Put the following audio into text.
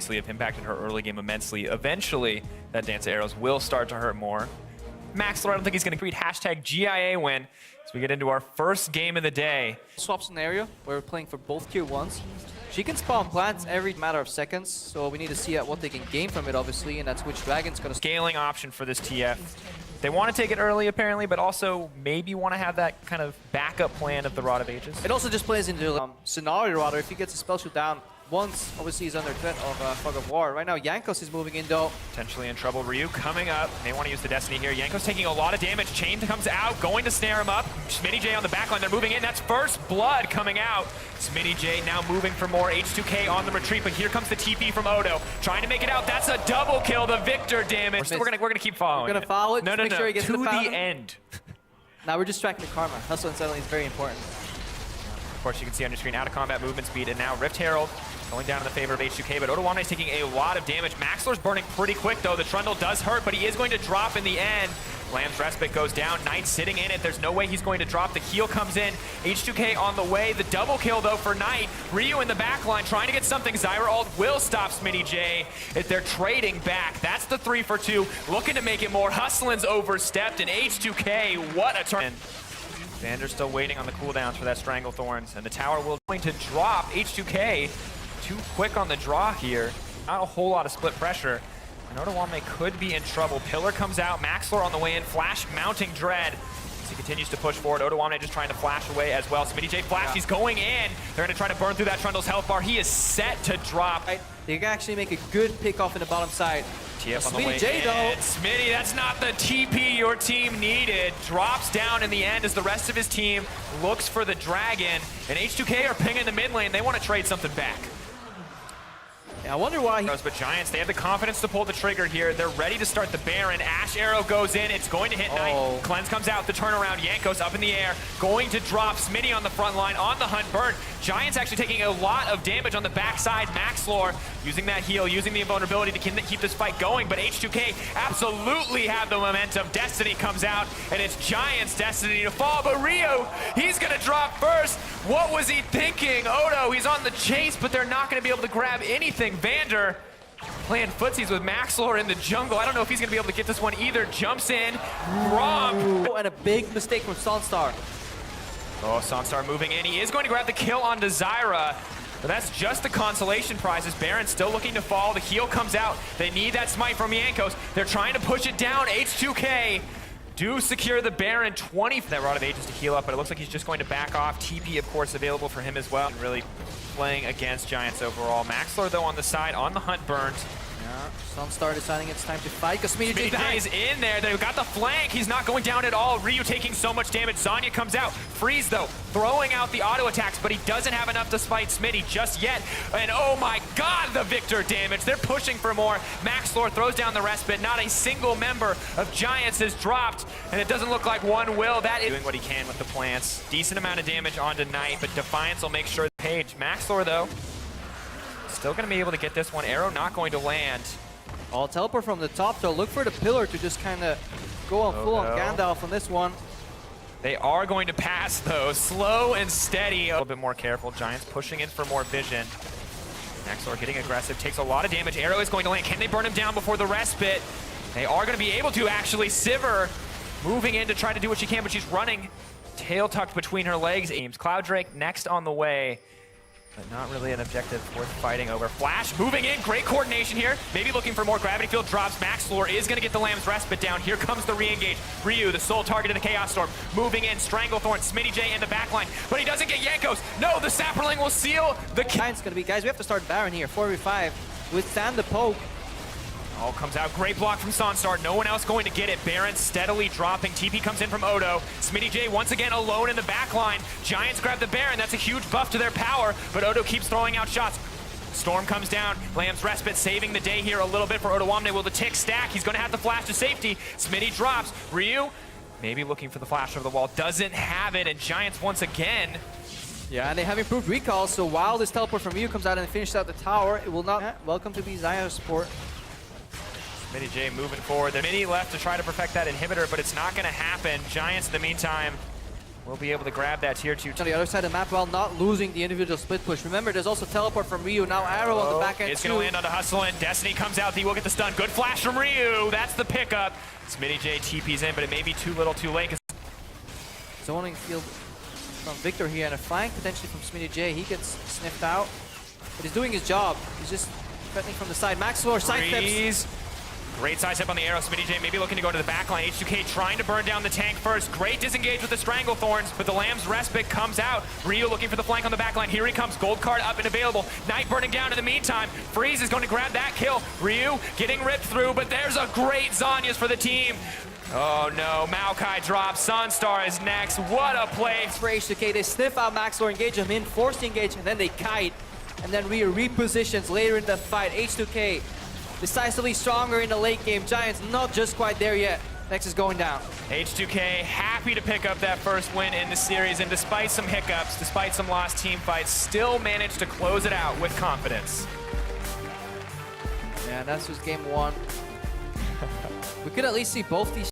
Have impacted her early game immensely. Eventually, that dance of arrows will start to hurt more. Maxlore, I don't think he's going to create hashtag GIA win as we get into our first game of the day. Swap scenario where we're playing for both tier 1s. She can spawn plants every matter of seconds, so we need to see what they can gain from it, obviously, and that's which dragon's going to... Scaling option for this TF. They want to take it early, apparently, but also maybe want to have that kind of backup plan of the Rod of Ages. It also just plays into scenario, rather. If he gets a spell shoot down once, obviously he's under threat of Fog of War. Right now, Jankos is moving in, though. Potentially in trouble. Ryu coming up. They want to use the Destiny here. Jankos taking a lot of damage. Chain comes out, going to snare him up. Smittyj on the backline. They're moving in. That's first blood coming out. Smittyj now moving for more. H2K on the retreat, but here comes the TP from Odo. Trying to make it out. That's a double kill. The Viktor damage. We're gonna keep following. We're gonna follow it. No, make sure he gets to the end. Now we're just tracking the karma. Hustle and settling is very important. Of course, you can see on your screen out of combat movement speed, and now Rift Herald going down in the favor of H2K, but Odoamme is taking a lot of damage. Maxlore's burning pretty quick, though. The Trundle does hurt, but he is going to drop in the end. Lamb's Respite goes down. Knight sitting in it. There's no way he's going to drop. The heal comes in. H2K on the way. The double kill, though, for Knight. Ryu in the backline trying to get something. Zyra ult will stop Smittyj. If they're trading back, that's the 3 for 2. Looking to make it more. Hustlin's overstepped, and H2K, what a turn. Vander's still waiting on the cooldowns for that Strangle Thorns, and the tower will going to drop. H2K too quick on the draw here. Not a whole lot of split pressure. And Odoamme could be in trouble. Pillar comes out. Maxlore on the way in. Flash mounting Dread as he continues to push forward. Odoamme just trying to flash away as well. Smittyj flash. He's going in. They're going to try to burn through that Trundle's health bar. He is set to drop. They can actually make a good pick off in the bottom side. TF on the way in. Smitty, that's not the TP your team needed. Drops down in the end as the rest of his team looks for the dragon. And H2K are pinging the mid lane. They want to trade something back. Yeah, I wonder why But Giants, they have the confidence to pull the trigger here. They're ready to start the Baron. Ashe arrow goes in. It's going to hit Knight. Cleanse comes out. The turnaround. Jankos up in the air. Going to drop. Smitty on the front line. On the hunt. Burn. Giants actually taking a lot of damage on the backside. Maxlore using that heal, using the invulnerability to keep this fight going. But H2K absolutely have the momentum. Destiny comes out, and it's Giants' destiny to fall. But Ryu, he's going to drop first. What was he thinking? Odo, he's on the chase, but they're not going to be able to grab anything. Vander playing footsies with Maxlore in the jungle. I don't know if he's going to be able to get this one either. Jumps in. Braum. And a big mistake from SONSTAR. Oh, SONSTAR moving in. He is going to grab the kill onto Zyra. But that's just the consolation prizes. Baron still looking to fall. The heal comes out. They need that smite from Jankos. They're trying to push it down. H2K do secure the Baron. 20 for that Rod of Ages to heal up, but it looks like he's just going to back off. TP, of course, available for him as well. And really playing against Giants overall. Maxlore, though, on the side, on the hunt, burns. Yeah, SONSTAR deciding it's time to fight because Smittyj is in there. They've got the flank. He's not going down at all. Ryu taking so much damage. Zanya comes out. Freeze, though, throwing out the auto attacks, but he doesn't have enough to fight Smitty just yet. And oh my god, the Viktor damage. They're pushing for more. Maxlore throws down the respite. Not a single member of Giants has dropped, and it doesn't look like one will. That is doing what he can with the plants. Decent amount of damage onto Knight, but Defiance will make sure. Page. Maxlore, though, still going to be able to get this one. Arrow not going to land. I'll teleport from the top, so look for the pillar to just kind of go on full on Gandalf on this one. They are going to pass, though. Slow and steady. A little bit more careful. Giants pushing in for more vision. Maxlore getting aggressive. Takes a lot of damage. Arrow is going to land. Can they burn him down before the respite? They are going to be able to, actually. Sivir moving in to try to do what she can, but she's running tail tucked between her legs. Aims. Cloud Drake next on the way. But not really an objective worth fighting over. Flash moving in. Great coordination here. Maybe looking for more. Gravity field drops. Maxlore is going to get the Lamb's Respite down. Here comes the re-engage. Ryu, the sole target of the Chaos Storm. Moving in. Strangle Thorn. Smittyj in the backline. But he doesn't get Jankos. No, the Sapperling will seal the kill. It's going to be, guys, we have to start Baron here. 4v5. Withstand the poke. All comes out. Great block from SONSTAR. No one else going to get it. Baron steadily dropping. TP comes in from Odo. Smittyj once again alone in the back line. Giants grab the Baron. That's a huge buff to their power, but Odo keeps throwing out shots. Storm comes down. Lamb's Respite saving the day here a little bit for Odoamme. Will the tick stack? He's going to have to flash to safety. Smitty drops. Ryu maybe looking for the flash over the wall. Doesn't have it, and Giants once again. Yeah, and they have improved recall, so while this teleport from Ryu comes out and finishes out the tower, it will not... Welcome to be Zyra support. Smittyj moving forward. The mini left to try to perfect that inhibitor, but it's not going to happen. Giants, in the meantime, will be able to grab that tier 2. On the other side of the map while not losing the individual split push. Remember, there's also teleport from Ryu. Now Arrow on the back end It's going to land onto Hustlin. Destiny comes out. He will get the stun. Good flash from Ryu. That's the pickup. Smittyj TP's in, but it may be too little too late. Zoning field from Viktor here, and a flank potentially from Smittyj. He gets sniffed out, but he's doing his job. He's just threatening from the side. Maxlore side steps. Great side step on the arrow. Smittyj maybe looking to go to the back line. H2K trying to burn down the tank first. Great disengage with the Stranglethorns, but the Lamb's Respite comes out. Ryu looking for the flank on the back line. Here he comes. Gold card up and available. Knight burning down in the meantime. Freeze is going to grab that kill. Ryu getting ripped through, but there's a great Zhonya's for the team. Oh no, Maokai drops. SONSTAR is next. What a play For H2K, they sniff out Maxlore, engage him in, force the engage, and then they kite. And then Ryu repositions later in the fight. H2K decisively stronger in the late game. Giants not just quite there yet. Next is going down. H2K happy to pick up that first win in the series, and despite some hiccups, despite some lost team fights, still managed to close it out with confidence. Yeah, that's just game one. We could at least see both these